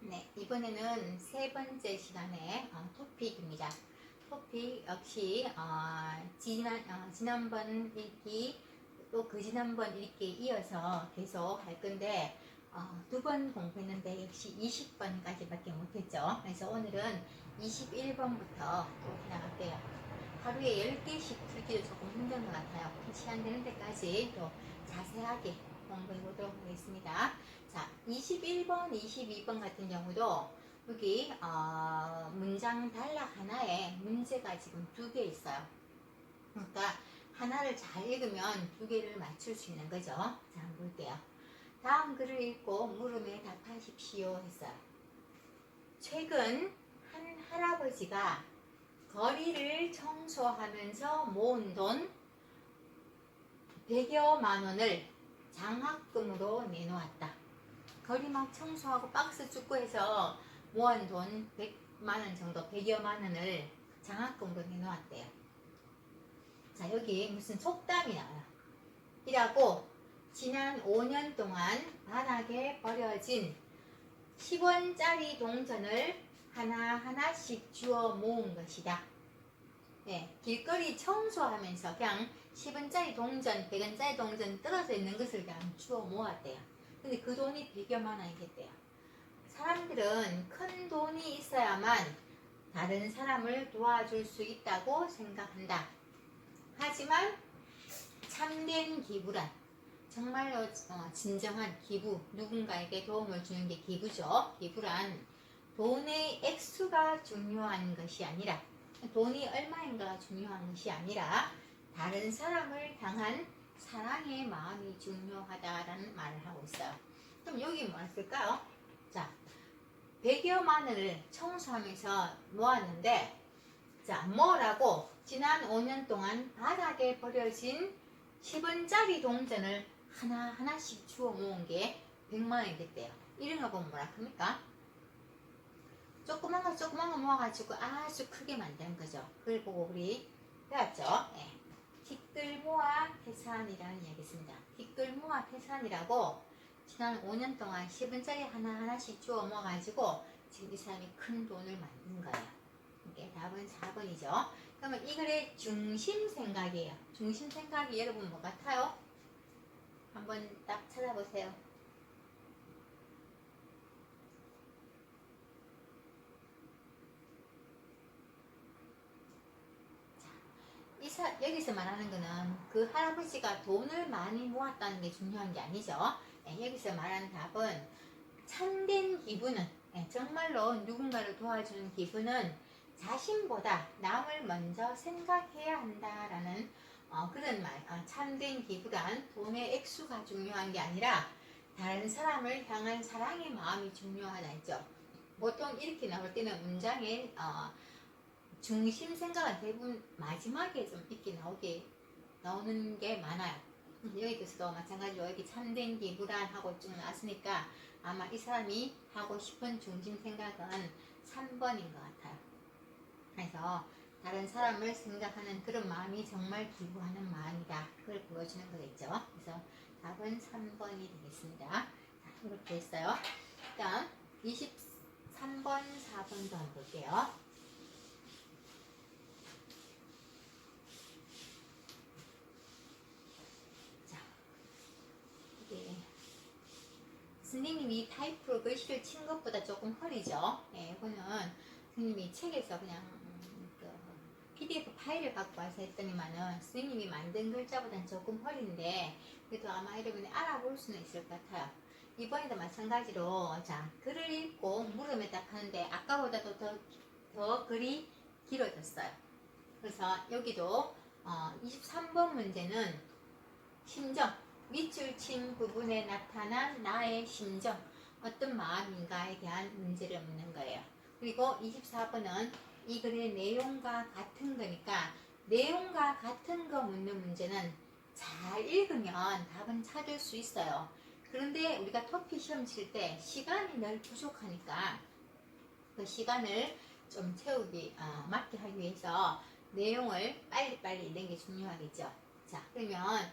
네, 이번에는 세 번째 시간에 토픽입니다. 토픽 역시 지난번 읽기 또 그 지난번 읽기 이어서 계속 할 건데 두 번 공부했는데 역시 20번까지밖에 못했죠. 그래서 오늘은 21번부터 또 해나갈게요. 하루에 10개씩 풀기도 조금 힘든 것 같아요. 시간 되는 데까지 또 자세하게 공부해 보도록 하겠습니다. 자, 21번, 22번 같은 경우도 여기 문장 단락 하나에 문제가 지금 2개 있어요. 그러니까 하나를 잘 읽으면 2개를 맞출 수 있는 거죠. 자, 한번 볼게요. 다음 글을 읽고 물음에 답하십시오 했어요. 최근 한 할아버지가 거리를 청소하면서 모은 돈 100여만 원을 장학금으로 내놓았다. 거리 막 청소하고 박스 줍고 해서 모은 돈 100만 원 정도, 100여만 원을 장학금으로 내놓았대요. 자, 여기 무슨 속담이 나와요. 이라고 지난 5년 동안 바닥에 버려진 10원짜리 동전을 하나하나씩 주워 모은 것이다. 네, 길거리 청소하면서 그냥 10원짜리 동전, 100원짜리 동전 떨어져 있는 것을 그냥 주워 모았대요. 근데 그 돈이 100여만 원이겠대요. 사람들은 큰 돈이 있어야만 다른 사람을 도와줄 수 있다고 생각한다. 하지만 참된 기부란, 정말로 진정한 기부, 누군가에게 도움을 주는 게 기부죠. 기부란 돈의 액수가 중요한 것이 아니라, 돈이 얼마인가가 중요한 것이 아니라 다른 사람을 향한 사랑의 마음이 중요하다라는 말을 하고 있어요. 그럼 여기 뭐가 있을까요? 자, 100여만 원을 청소하면서 모았는데, 자, 뭐라고 지난 5년 동안 바닥에 버려진 10원짜리 동전을 하나하나씩 주워 모은 게 100만 원이 됐대요. 이런 거 보면 뭐라 합니까? 조그만 거 모아가지고 아주 크게 만드는 거죠. 그걸 보고 우리 배웠죠? 네. 티끌 모아 태산이라는 이야기 있습니다. 티끌 모아 태산이라고 지난 5년 동안 10원짜리 하나하나씩 주워 모아가지고 지금 이 사람이 큰 돈을 만든 거예요. 이게 답은 4번이죠. 그러면 이 글의 중심 생각이에요. 중심 생각이 여러분 뭐 같아요? 한번 딱 찾아보세요. 여기서 말하는 거는 그 할아버지가 돈을 많이 모았다는 게 중요한 게 아니죠. 여기서 말하는 답은 참된 기부는, 정말로 누군가를 도와주는 기부는 자신보다 남을 먼저 생각해야 한다라는 그런 말. 참된 기부란 돈의 액수가 중요한 게 아니라 다른 사람을 향한 사랑의 마음이 중요하다 했죠. 보통 이렇게 나올 때는 문장에 중심 생각은 대부분 마지막에 좀 이렇게 나오는 게 많아요. 여기서도 마찬가지로 여기 참된 기부란 하고 쭉 나왔으니까 아마 이 사람이 하고 싶은 중심 생각은 3번인 것 같아요. 그래서 다른 사람을 생각하는 그런 마음이 정말 기부하는 마음이다. 그걸 보여주는 거겠죠. 그래서 답은 3번이 되겠습니다. 자, 이렇게 했어요. 다음 23번, 4번도 한번 볼게요. 선생님이 타이프로 글씨를 친 것보다 조금 허리죠. 이거는 선생님이 책에서 그냥 PDF 파일을 갖고 와서 했더니만은 선생님이 만든 글자보다는 조금 허리인데 그래도 아마 여러분이 알아볼 수는 있을 것 같아요. 이번에도 마찬가지로 자, 글을 읽고 물음에 답하는데 아까보다도 더 글이 길어졌어요. 그래서 여기도 23번 문제는 심정, 밑줄 친 부분에 나타난 나의 심정, 어떤 마음인가에 대한 문제를 묻는 거예요. 그리고 24번은 이 글의 내용과 같은 거니까 내용과 같은 거 묻는 문제는 잘 읽으면 답은 찾을 수 있어요. 그런데 우리가 토픽 시험 칠 때 시간이 늘 부족하니까 그 시간을 좀 채우기, 맞게 하기 위해서 내용을 빨리빨리 읽는 게 중요하겠죠. 자, 그러면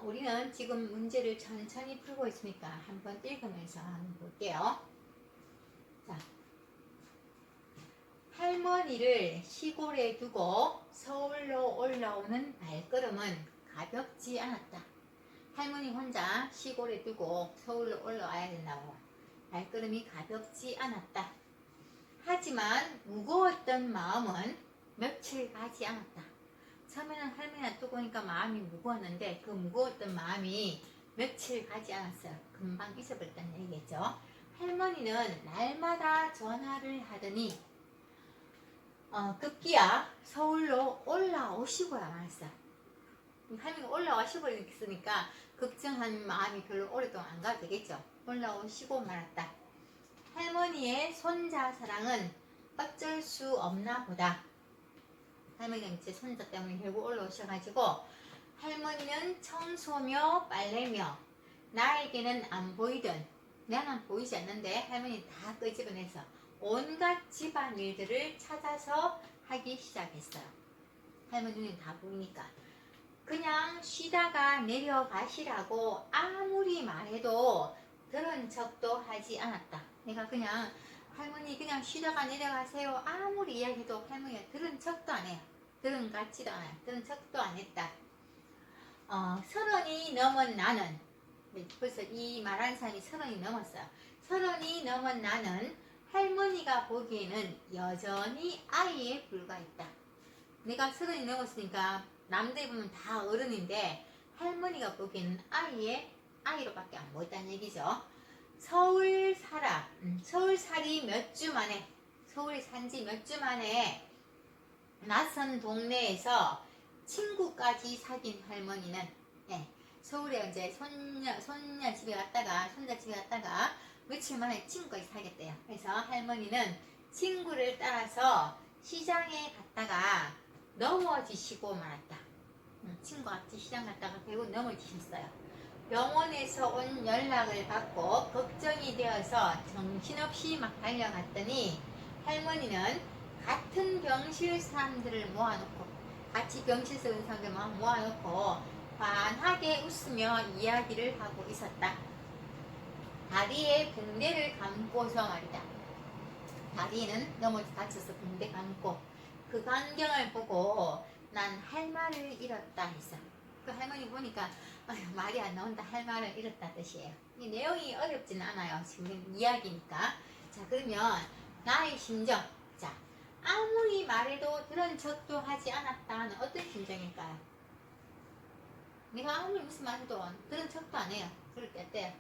우리는 지금 문제를 천천히 풀고 있으니까 한번 읽으면서 한번 볼게요. 자, 할머니를 시골에 두고 서울로 올라오는 발걸음은 가볍지 않았다. 할머니 혼자 시골에 두고 서울로 올라와야 된다고. 발걸음이 가볍지 않았다. 하지만 무거웠던 마음은 며칠 가지 않았다. 처음에는 할머니가 두고 오니까 마음이 무거웠는데 그 무거웠던 마음이 며칠 가지 않았어요. 금방 잊어버렸다는 얘기겠죠. 할머니는 날마다 전화를 하더니 급기야 서울로 올라오시고야 말았어. 할머니가 올라오시고 있으니까 걱정한 마음이 별로 오랫동안 안 가도 되겠죠. 올라오시고 말았다. 할머니의 손자 사랑은 어쩔 수 없나 보다. 할머니가 이제 손자 때문에 결국 올라오셔가지고 할머니는 청소며 빨래며 나에게는 안 보이던, 나는 보이지 않는데 할머니 다 끄집어내서 온갖 집안일들을 찾아서 하기 시작했어요. 할머니 눈에 다 보이니까. 그냥 쉬다가 내려가시라고 아무리 말해도 들은 척도 하지 않았다. 내가 그냥 할머니 그냥 쉬다가 내려가세요 아무리 이야기해도 할머니가 들은 척도 안 해요. 들은 것 같지도 않아요. 들은 척도 안 했다. 30이 넘은 나는, 벌써 이 말한 사람이 30이 넘었어요. 30이 넘은 나는 할머니가 보기에는 여전히 아이에 불과했다. 내가 30이 넘었으니까 남들이 보면 다 어른인데 할머니가 보기에는 아이로밖에 안 보였다는 얘기죠. 서울 살이 몇 주 만에, 서울에 산지 몇 주 만에 낯선 동네에서 친구까지 사귄 할머니는, 서울에 이제 손자 집에 갔다가 며칠 만에 친구까지 사귀었대요. 그래서 할머니는 친구를 따라서 시장에 갔다가 넘어지시고 말았다. 친구와 같이 시장 갔다가 결국 넘어지셨어요. 병원에서 온 연락을 받고 걱정이 되어서 정신없이 막 달려갔더니 할머니는 같은 병실 사람들을 모아놓고, 같이 병실에 온 사람들 막 모아놓고 환하게 웃으며 이야기를 하고 있었다. 다리에 붕대를 감고서 말이다. 다리에는 넘어져 다쳐서 붕대 감고 그 광경을 보고 난 할 말을 잃었다 했어. 그 할머니 보니까 말이 안 나온다, 할 말을 잃었다 뜻이에요. 이 내용이 어렵지는 않아요. 지금 이야기니까. 자, 그러면 나의 심정. 자, 아무리 말해도 들은 척도 하지 않았다는 어떤 심정일까요? 내가 아무리 무슨 말해도 들은 척도 안 해요. 그럴 때 어때요?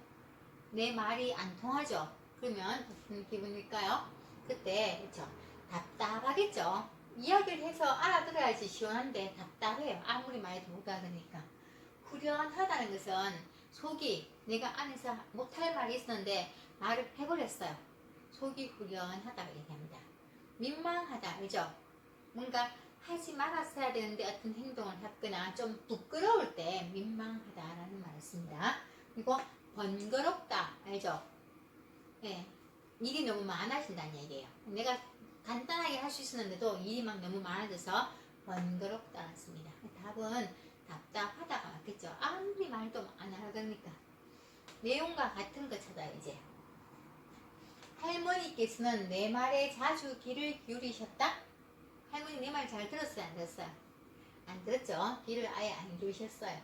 내 말이 안 통하죠? 그러면 무슨 기분일까요? 그때 그렇죠, 답답하겠죠. 이야기를 해서 알아들어야지 시원한데 답답해요. 아무리 말해도 못 알아듣으니까. 후련하다는 것은 속이, 내가 안에서 못할 말이 있었는데 말을 해버렸어요. 속이 후련하다고 얘기합니다. 민망하다, 알죠? 뭔가 하지 말았어야 되는데 어떤 행동을 했거나 좀 부끄러울 때 민망하다라는 말을 씁니다. 그리고 번거롭다, 알죠? 네, 일이 너무 많아진다는 얘기예요. 내가 간단하게 할 수 있었는데도 일이 막 너무 많아져서 번거롭다는 씁니다. 답은 답답하다가 맞겠죠. 아무리 말도 안 알아듣니까. 내용과 같은 거 찾아요. 이제 할머니께서는 내 말에 자주 귀를 기울이셨다? 할머니 내 말 잘 들었어요? 안 들었어요? 안 들었죠? 귀를 아예 안 기울이셨어요.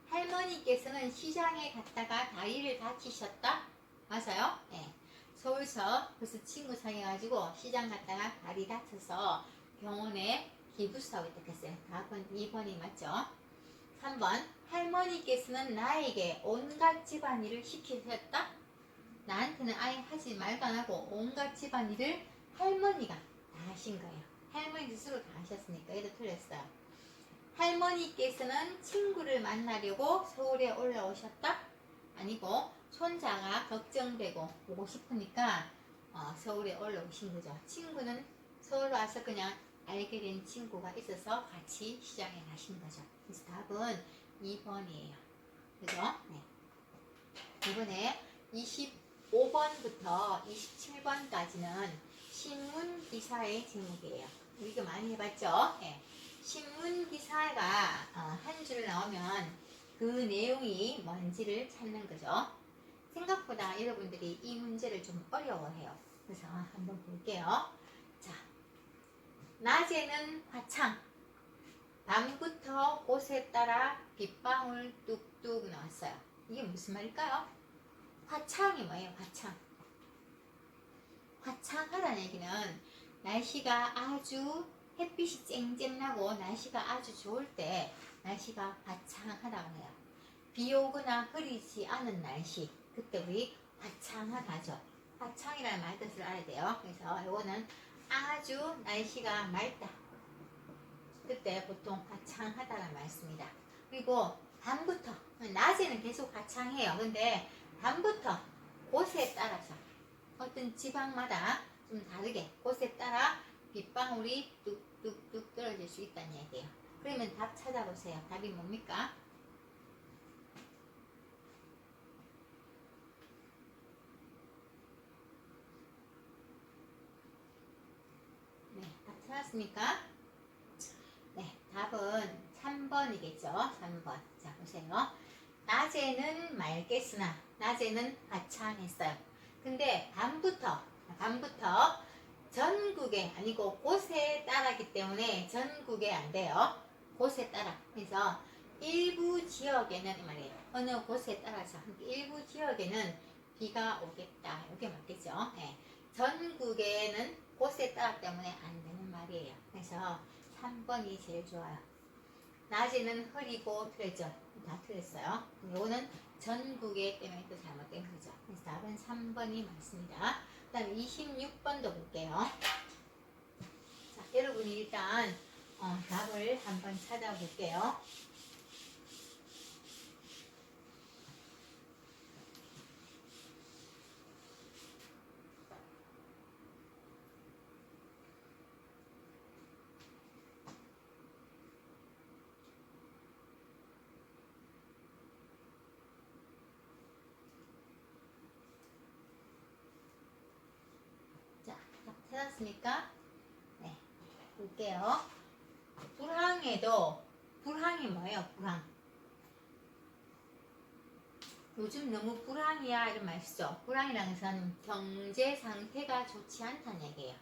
할머니께서는 시장에 갔다가 다리를 다치셨다? 맞아요? 네. 서울서 벌써 친구 사귀어가지고 시장 갔다가 다리 다쳐서 병원에 기부스하고 있다고 했어요. 답은 2번이 맞죠? 3번, 할머니께서는 나에게 온갖 집안일을 시키셨다? 나한테는 아예 하지 말도 안 하고 온갖 집안일을 할머니가 다 하신 거예요. 할머니 스스로 다 하셨으니까 얘도 틀렸어요. 할머니께서는 친구를 만나려고 서울에 올라오셨다? 아니고 손자가 걱정되고 보고 싶으니까 서울에 올라오신 거죠. 친구는 서울 와서 그냥 알게 된 친구가 있어서 같이 시장에 가신 거죠. 그래서 답은 2번이에요. 그죠? 네. 이번에 25번부터 27번까지는 신문 기사의 제목이에요. 이거 많이 해봤죠? 네. 신문 기사가 한 줄 나오면 그 내용이 뭔지를 찾는 거죠. 생각보다 여러분들이 이 문제를 좀 어려워해요. 그래서 한번 볼게요. 자, 낮에는 화창, 밤부터 곳에 따라 빗방울 뚝뚝 나왔어요. 이게 무슨 말일까요? 화창이 뭐예요? 화창. 화창하다는 얘기는 날씨가 아주 햇빛이 쨍쨍 나고 날씨가 아주 좋을 때 날씨가 화창하다고 해요. 비 오거나 흐리지 않은 날씨, 그때 우리 화창하다죠. 화창이라는 말 뜻을 알아야 돼요. 그래서 이거는 아주 날씨가 맑다, 그때 보통 화창하다는 말 씁니다. 그리고 밤부터, 낮에는 계속 화창해요. 근데 밤부터 곳에 따라서 어떤 지방마다 좀 다르게 곳에 따라 빗방울이 뚝뚝뚝 떨어질 수 있다는 얘기예요. 그러면 답 찾아보세요. 답이 뭡니까? 네, 답 찾았습니까? 네, 답은 3번이겠죠. 3번. 자, 보세요. 낮에는 맑겠으나 낮에는 화창했어요. 근데 밤부터 전국에 아니고 곳에 따라기 때문에 전국에 안 돼요. 곳에 따라. 그래서 일부 지역에는 이 말이에요. 어느 곳에 따라서 일부 지역에는 비가 오겠다. 이게 맞겠죠. 네. 전국에는 곳에 따라 때문에 안 되는 말이에요. 그래서 3번이 제일 좋아요. 낮에는 흐리고 틀렸죠. 다 틀렸어요. 이거는 전국에 때문에 또 잘못된 거죠. 그래서 답은 3번이 맞습니다. 그 다음에 26번도 볼게요. 자, 여러분이 일단 답을 한번 찾아볼게요. 자, 답 찾았습니까? 네, 볼게요. 불황이 뭐예요? 불황. 요즘 너무 불황이야 이런 말 쓰죠. 불황이라는 것은 경제 상태가 좋지 않다는 얘기예요.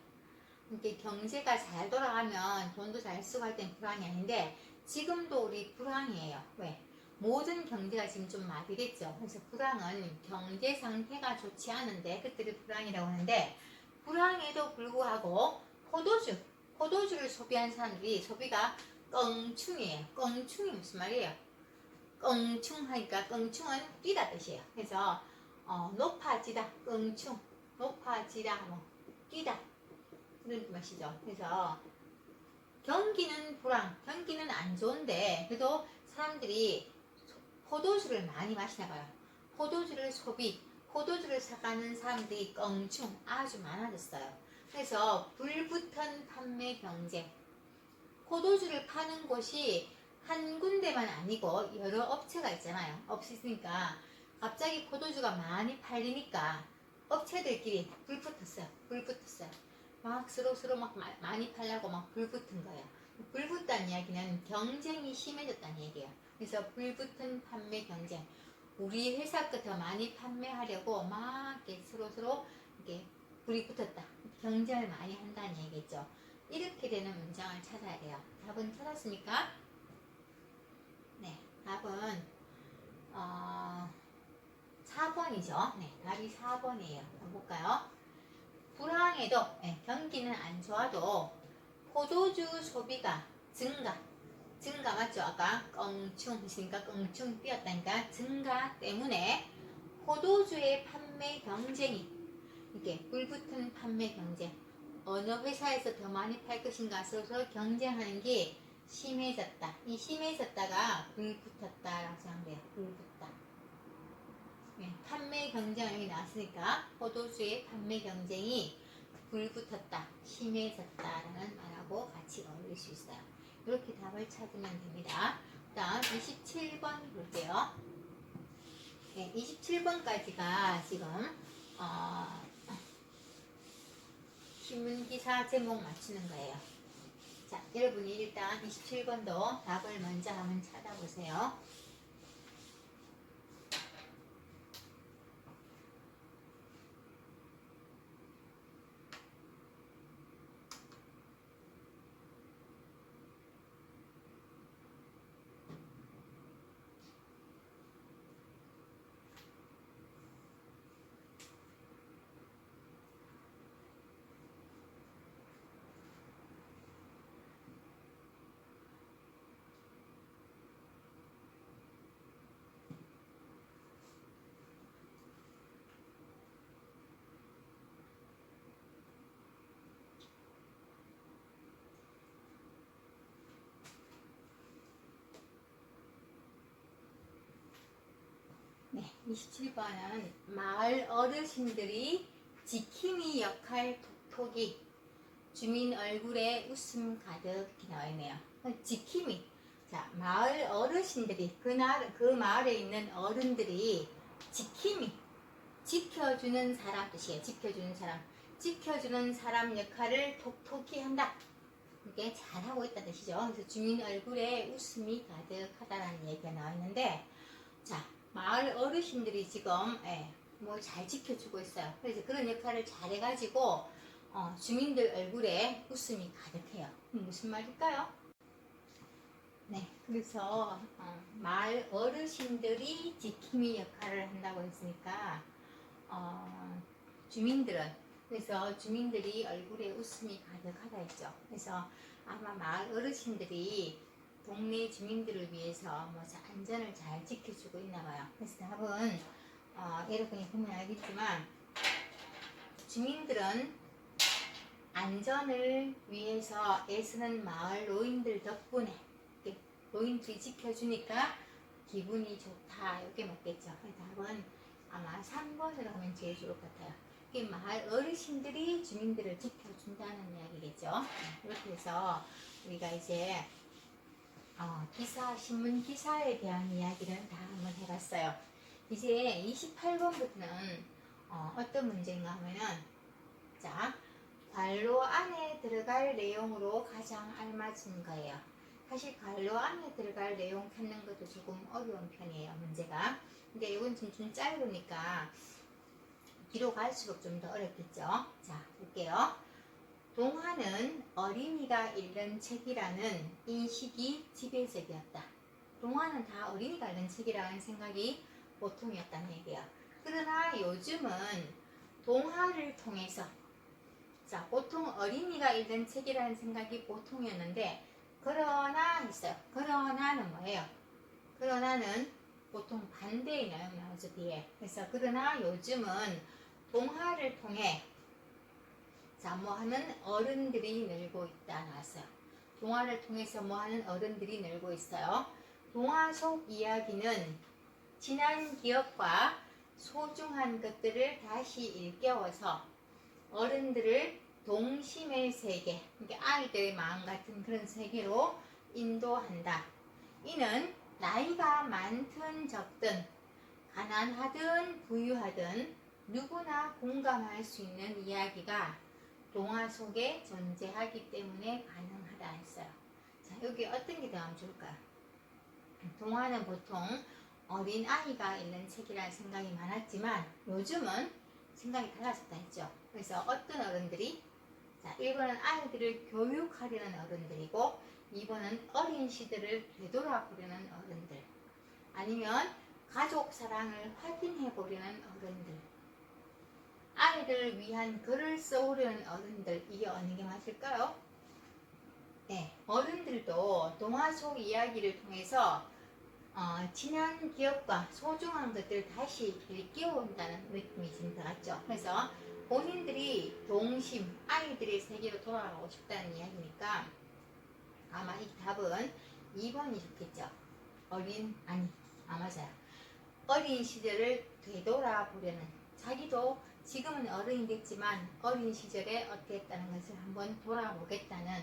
이렇게 경제가 잘 돌아가면 돈도 잘 쓰고 할 땐 불황이 아닌데 지금도 우리 불황이에요. 왜? 모든 경제가 지금 좀 마비됐죠. 그래서 불황은 경제 상태가 좋지 않은데 그때를 불황이라고 하는데, 불황에도 불구하고 포도주를 소비한 사람들이 소비가 껑충이에요. 껑충이 무슨 말이에요? 껑충하니까 껑충은 뛰다 뜻이에요. 그래서 높아지다, 껑충, 높아지다, 뭐 뛰다 그런 맛이죠. 그래서 경기는 경기는 안 좋은데 그래도 사람들이 포도주를 많이 마시나 봐요. 포도주를 사가는 사람들이 껑충 아주 많아졌어요. 그래서 불붙은 판매 경쟁. 포도주를 파는 곳이 한 군데만 아니고 여러 업체가 있잖아요. 업체 있으니까 갑자기 포도주가 많이 팔리니까 업체들끼리 불붙었어요. 막 서로 막 많이 팔려고 막 불붙은 거예요. 불붙다는 이야기는 경쟁이 심해졌다는 얘기예요. 그래서 불붙은 판매 경쟁. 우리 회사 거 더 많이 판매하려고 막 이렇게 서로 이렇게 불이 붙었다. 경쟁을 많이 한다는 얘기죠. 이렇게 되는 문장을 찾아야 돼요. 답은 찾았습니까? 네, 답은 4번이죠. 네, 답이 4번이에요. 한번 볼까요? 불황에도 경기는 안 좋아도 포도주 소비가 증가 맞죠? 아까 껑충 했으니까 껑충 뛰었다니까 증가 때문에 포도주의 판매 경쟁이 이게 불붙은 판매 경쟁, 어느 회사에서 더 많이 팔 것인가 서로 경쟁하는 게 심해졌다. 이 심해졌다가 불붙었다라고 생각돼요. 불붙다. 네, 판매 경쟁 여기 나왔으니까 포도주의 판매 경쟁이 불붙었다, 심해졌다라는 말하고 같이 어울릴 수 있어요. 이렇게 답을 찾으면 됩니다. 다음 27번 볼게요. 네, 27번까지가 지금 신문기사 제목 맞추는 거예요. 자, 여러분이 일단 27번도 답을 먼저 한번 찾아보세요. 27번은 마을 어르신들이 지킴이 역할 톡톡이 주민 얼굴에 웃음 가득 이렇게 나와 있네요. 지킴이. 자, 마을 어르신들이 그 마을에 있는 어른들이 지킴이 지켜주는 사람 뜻이에요. 지켜주는 사람. 지켜주는 사람 역할을 톡톡히 한다. 이게 잘하고 있다는 뜻이죠. 그래서 주민 얼굴에 웃음이 가득하다라는 얘기가 나와 있는데, 자, 마을 어르신들이 지금 뭐 잘 지켜주고 있어요. 그래서 그런 역할을 잘해가지고 주민들 얼굴에 웃음이 가득해요. 무슨 말일까요? 네, 그래서 마을 어르신들이 지킴이 역할을 한다고 했으니까 주민들은, 그래서 주민들이 얼굴에 웃음이 가득하다 했죠. 그래서 아마 마을 어르신들이 동네 주민들을 위해서 뭐 안전을 잘 지켜주고 있나 봐요. 그래서 답은 여러분이 보면 알겠지만 주민들은 안전을 위해서 애쓰는 마을 노인들 덕분에 노인들이 지켜주니까 기분이 좋다. 이게 맞겠죠. 답은 아마 3번으로 하면 제일 좋을 것 같아요. 이게 마을 어르신들이 주민들을 지켜준다는 이야기겠죠. 이렇게 해서 우리가 이제 신문 기사에 대한 이야기를 다 한번 해봤어요. 이제 28번부터는 어떤 문제인가 하면은, 자, 관로 안에 들어갈 내용으로 가장 알맞은 거예요. 사실 관로 안에 들어갈 내용 찾는 것도 조금 어려운 편이에요, 문제가. 근데 이건 좀 짧으니까 뒤로 갈수록 좀 더 어렵겠죠. 자, 볼게요. 동화는 어린이가 읽는 책이라는 인식이 지배적이었다. 동화는 다 어린이가 읽는 책이라는 생각이 보통이었다는 얘기예요. 그러나 요즘은 동화를 통해서, 자, 보통 어린이가 읽는 책이라는 생각이 보통이었는데, 그러나 했어요. 그러나는 뭐예요? 그러나는 보통 반대의 내용 나오죠, 뒤에. 그래서 그러나 요즘은 동화를 통해 뭐 하는 어른들이 늘고 있다 나왔어요. 동화를 통해서 뭐 하는 어른들이 늘고 있어요. 동화 속 이야기는 지난 기억과 소중한 것들을 다시 일깨워서 어른들을 동심의 세계, 그러니까 아이들의 마음 같은 그런 세계로 인도한다. 이는 나이가 많든 적든, 가난하든 부유하든 누구나 공감할 수 있는 이야기가 동화 속에 존재하기 때문에 가능하다 했어요. 자, 여기 어떤 게 더 좋을까요? 동화는 보통 어린 아이가 읽는 책이라는 생각이 많았지만 요즘은 생각이 달라졌다 했죠. 그래서 어떤 어른들이, 자, 1번은 아이들을 교육하려는 어른들이고 2번은 어린 시절을 되돌아보려는 어른들, 아니면 가족 사랑을 확인해 보려는 어른들, 아이들을 위한 글을 써오려는 어른들, 이게 어느 게 맞을까요? 네, 어른들도 동화 속 이야기를 통해서 지난 기억과 소중한 것들을 다시 일깨운다는 느낌이 든것 같죠. 그래서 본인들이 동심, 아이들의 세계로 돌아가고 싶다는 이야기니까 아마 이 답은 2번이 좋겠죠. 맞아요. 어린 시절을 되돌아보려는, 자기도 지금은 어른이 됐지만 어린 시절에 어땠다는 것을 한번 돌아보겠다는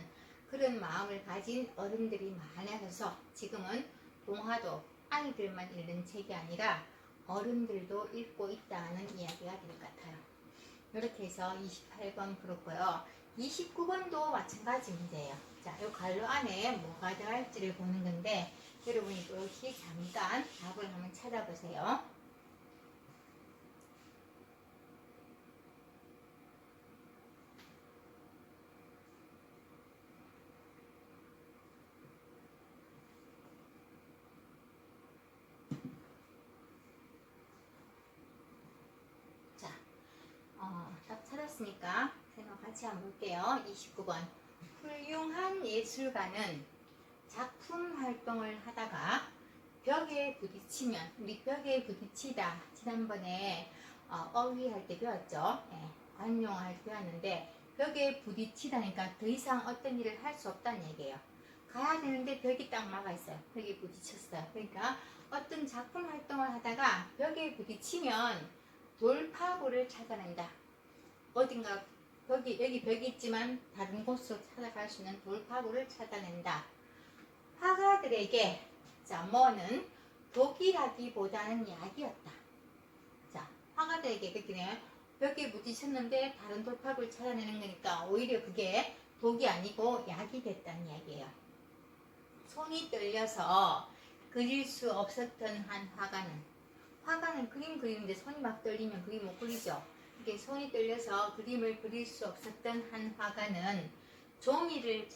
그런 마음을 가진 어른들이 많아져서 지금은 동화도 아이들만 읽는 책이 아니라 어른들도 읽고 있다는 이야기가 될 것 같아요. 이렇게 해서 28번 그렇고요. 29번도 마찬가지 문제예요. 자, 이 관로 안에 뭐가 들어갈지를 보는 건데 여러분이 이렇게 잠깐 답을 한번 찾아보세요. 자, 답 찾았으니까 같이 한번 볼게요. 29번. 훌륭한 예술가는 작품 활동을 하다가 벽에 부딪히면, 우리 벽에 부딪히다 지난번에 어휘할 때 배웠죠. 관용할 때 배웠는데 벽에 부딪히다니까 더 이상 어떤 일을 할 수 없다는 얘기예요. 가야 되는데 벽이 딱 막아 있어요. 벽에 부딪혔어요. 그러니까 어떤 작품 활동을 하다가 벽에 부딪히면 돌파구를 찾아낸다. 어딘가 여기 벽이 있지만 다른 곳으로 찾아갈 수 있는 돌파구를 찾아낸다. 화가들에게 뭐는 독이라기보다는 약이었다. 자, 화가들에게 그렇게 벽에 부딪혔는데 다른 돌파구를 찾아내는 거니까 오히려 그게 독이 아니고 약이 됐다는 이야기예요. 손이 떨려서 그릴 수 없었던 한 화가는 그림 그리는데 손이 막 떨리면 그림 못 그리죠. 이게 손이 떨려서 그림을 그릴 수 없었던 한 화가는 종이를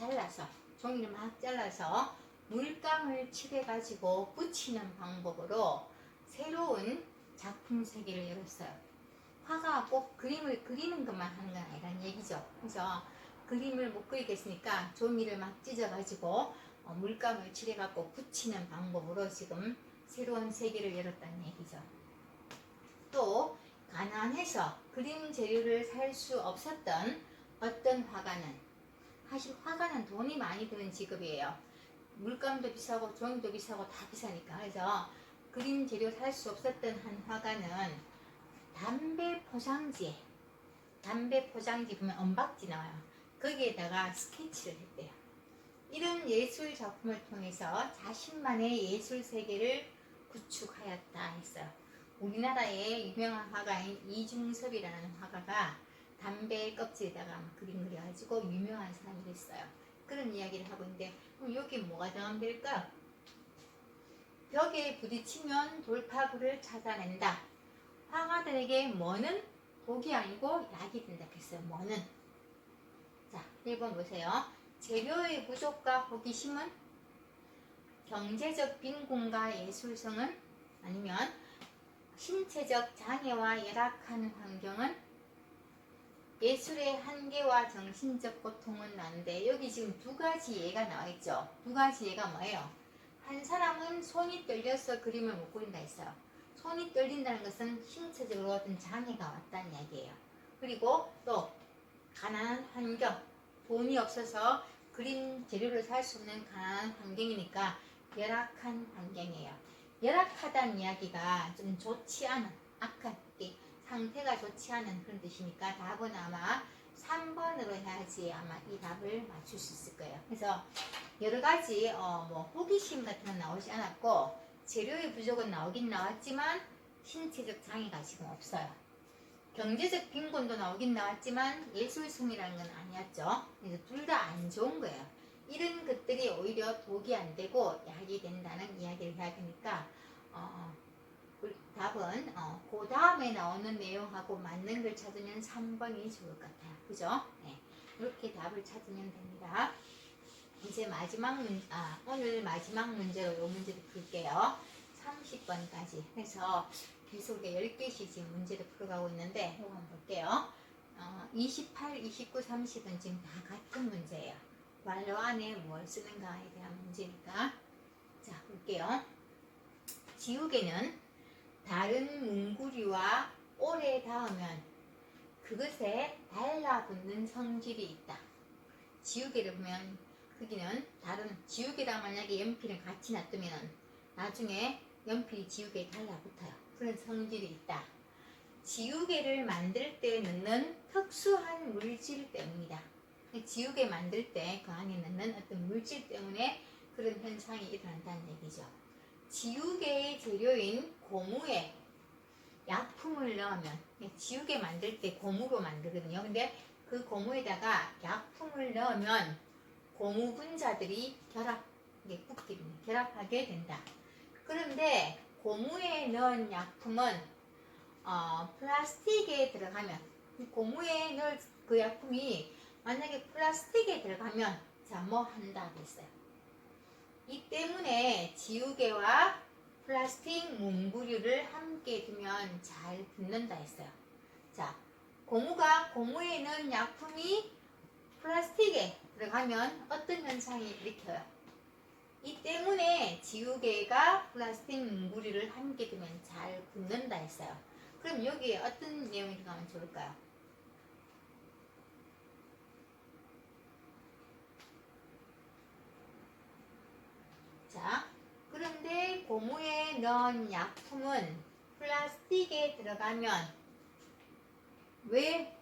막 잘라서 물감을 칠해가지고 붙이는 방법으로 새로운 작품 세계를 열었어요. 화가가 꼭 그림을 그리는 것만 하는 건 아니라는 얘기죠. 그래서 그림을 못 그리겠으니까 종이를 막 찢어가지고 물감을 칠해갖고 붙이는 방법으로 지금 새로운 세계를 열었다는 얘기죠. 또 가난해서 그림 재료를 살 수 없었던 어떤 화가는, 사실 화가는 돈이 많이 드는 직업이에요. 물감도 비싸고 종이도 비싸고 다 비싸니까. 그래서 그림 재료 살 수 없었던 한 화가는 담배 포장지 보면 언박지 나와요. 거기에다가 스케치를 했대요. 이런 예술 작품을 통해서 자신만의 예술 세계를 구축하였다 했어요. 우리나라의 유명한 화가인 이중섭이라는 화가가 담배 껍질에다가 그림 그려가지고 유명한 사람이 됐어요. 그런 이야기를 하고 있는데 그럼 여기 뭐가 정하면 될까요? 벽에 부딪히면 돌파구를 찾아낸다. 화가들에게 뭐는 독이 아니고 약이 된다 했어요. 뭐는. 자, 1번 보세요. 재료의 부족과 호기심은, 경제적 빈곤과 예술성은, 아니면 신체적 장애와 열악한 환경은, 예술의 한계와 정신적 고통은 난데, 여기 지금 두 가지 예가 나와 있죠. 두 가지 예가 뭐예요? 한 사람은 손이 떨려서 그림을 못 그린다 했어요. 손이 떨린다는 것은 신체적으로 어떤 장애가 왔다는 이야기예요. 그리고 또 가난한 환경, 돈이 없어서 그림 재료를 살 수 없는 가난한 환경이니까 열악한 환경이에요. 열악하다는 이야기가 좀 좋지 않은, 악한, 상태가 좋지 않은 그런 뜻이니까 답은 아마 3번으로 해야지 아마 이 답을 맞출 수 있을 거예요. 그래서 여러 가지 호기심 같은 건 나오지 않았고, 재료의 부족은 나오긴 나왔지만 신체적 장애가 지금 없어요. 경제적 빈곤도 나오긴 나왔지만 예술성이라는 건 아니었죠. 그래서 둘 다 안 좋은 거예요. 이런 것들이 오히려 독이 안 되고 약이 된다는 이야기를 해야 되니까 답은 그 다음에 나오는 내용하고 맞는 걸 찾으면 3번이 좋을 것 같아요. 그죠? 네. 이렇게 답을 찾으면 됩니다. 이제 오늘 마지막 문제로 이 문제를 풀게요. 30번까지 해서 계속 10개씩 지금 문제를 풀어가고 있는데 이거 한번 볼게요. 28, 29, 30은 지금 다 같은 문제예요. 완료 안에 뭘 쓰는가에 대한 문제니까. 자, 볼게요. 지우개는 다른 문구류와 오래 닿으면 그것에 달라붙는 성질이 있다. 지우개를 보면 거기는 다른 지우개랑 만약에 연필을 같이 놔두면 나중에 연필이 지우개에 달라붙어요. 그런 성질이 있다. 지우개를 만들 때 넣는 특수한 물질 때문이다. 지우개 만들 때 그 안에 넣는 어떤 물질 때문에 그런 현상이 일어난다는 얘기죠. 지우개의 재료인 고무에 약품을 넣으면, 지우개 만들 때 고무로 만들거든요. 근데 그 고무에다가 약품을 넣으면 고무 분자들이 결합하게 된다. 그런데 고무에 넣은 약품은 플라스틱에 들어가면, 고무에 넣은 그 약품이 만약에 플라스틱에 들어가면 뭐 한다 그랬어요. 이 때문에 지우개와 플라스틱 문구류를 함께 두면 잘 붙는다 했어요. 자, 고무에 넣은 약품이 플라스틱에 들어가면 어떤 현상이 일으켜요? 이 때문에 지우개가 플라스틱 문구류를 함께 두면 잘 붙는다 했어요. 그럼 여기에 어떤 내용이 들어가면 좋을까요? 넣은 약품은 플라스틱에 들어가면 왜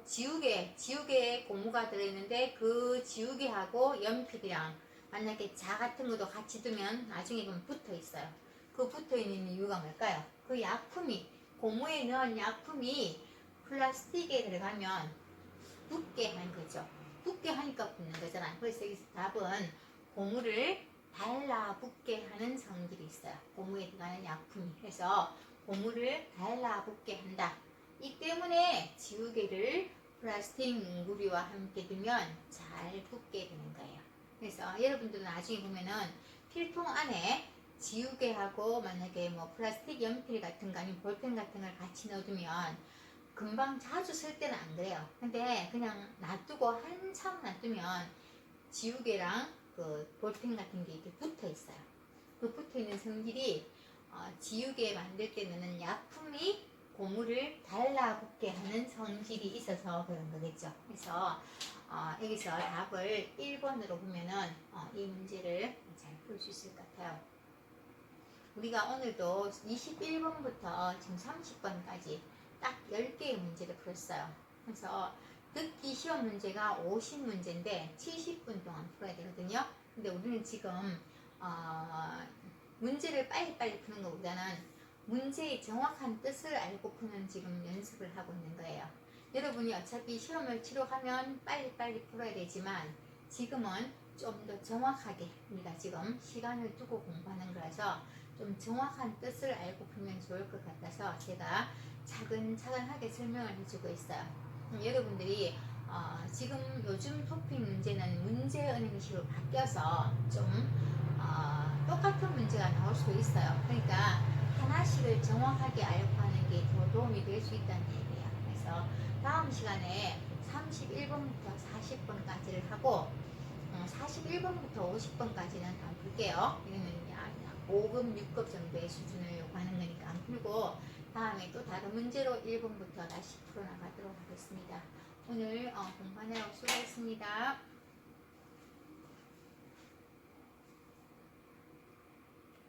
지우개에 고무가 들어있는데 그 지우개하고 연필이랑 만약에 자 같은 것도 같이 두면 나중에 보면 붙어 있어요. 그 붙어 있는 이유가 뭘까요? 그 약품이 고무에 넣은 약품이 플라스틱에 들어가면 붙게 하는 거죠. 붙게 하니까 붙는 거잖아. 그래서 여기서 답은 고무를 달라붙게 하는 성질이 있어요. 고무에 들어가는 약품이. 그래서 고무를 달라붙게 한다. 이 때문에 지우개를 플라스틱 뭉구리와 함께 두면 잘 붙게 되는 거예요. 그래서 여러분들도 나중에 보면은 필통 안에 지우개하고 만약에 뭐 플라스틱 연필 같은 거 아니면 볼펜 같은 걸 같이 넣어두면 금방 자주 쓸 때는 안 그래요. 근데 그냥 놔두고 한참 놔두면 지우개랑 그 볼펜 같은 게 이렇게 붙어 있어요. 그 붙어 있는 성질이 지우개 만들 때 넣는 약품이 고무를 달라붙게 하는 성질이 있어서 그런 거겠죠. 그래서 여기서 답을 1번으로 보면은 이 문제를 잘 풀 수 있을 것 같아요. 우리가 오늘도 21번부터 지금 30번까지 딱 10개의 문제를 풀었어요. 그래서 듣기 시험 문제가 50문제인데 70분 동안 풀어야 되거든요. 근데 우리는 지금 문제를 빨리빨리 푸는 것보다는 문제의 정확한 뜻을 알고 푸는 지금 연습을 하고 있는 거예요. 여러분이 어차피 시험을 치러가면 빨리빨리 풀어야 되지만 지금은 좀 더 정확하게 우리가 지금 시간을 두고 공부하는 거라서 좀 정확한 뜻을 알고 풀면 좋을 것 같아서 제가 차근차근하게 설명을 해주고 있어요. 여러분들이 지금 요즘 토픽 문제는 문제은행식으로 바뀌어서 좀 똑같은 문제가 나올 수 있어요. 그러니까 하나씩을 정확하게 알고 하는 게 더 도움이 될 수 있다는 얘기예요. 그래서 다음 시간에 31번부터 40번까지를 하고 41번부터 50번까지는 안 풀게요. 이거는 약 5급, 6급 정도의 수준을 요구하는 거니까 안 풀고 다음에 또 다른 문제로 1번부터 다시 풀어나가도록 하겠습니다. 오늘 공부하느라고 수고했습니다.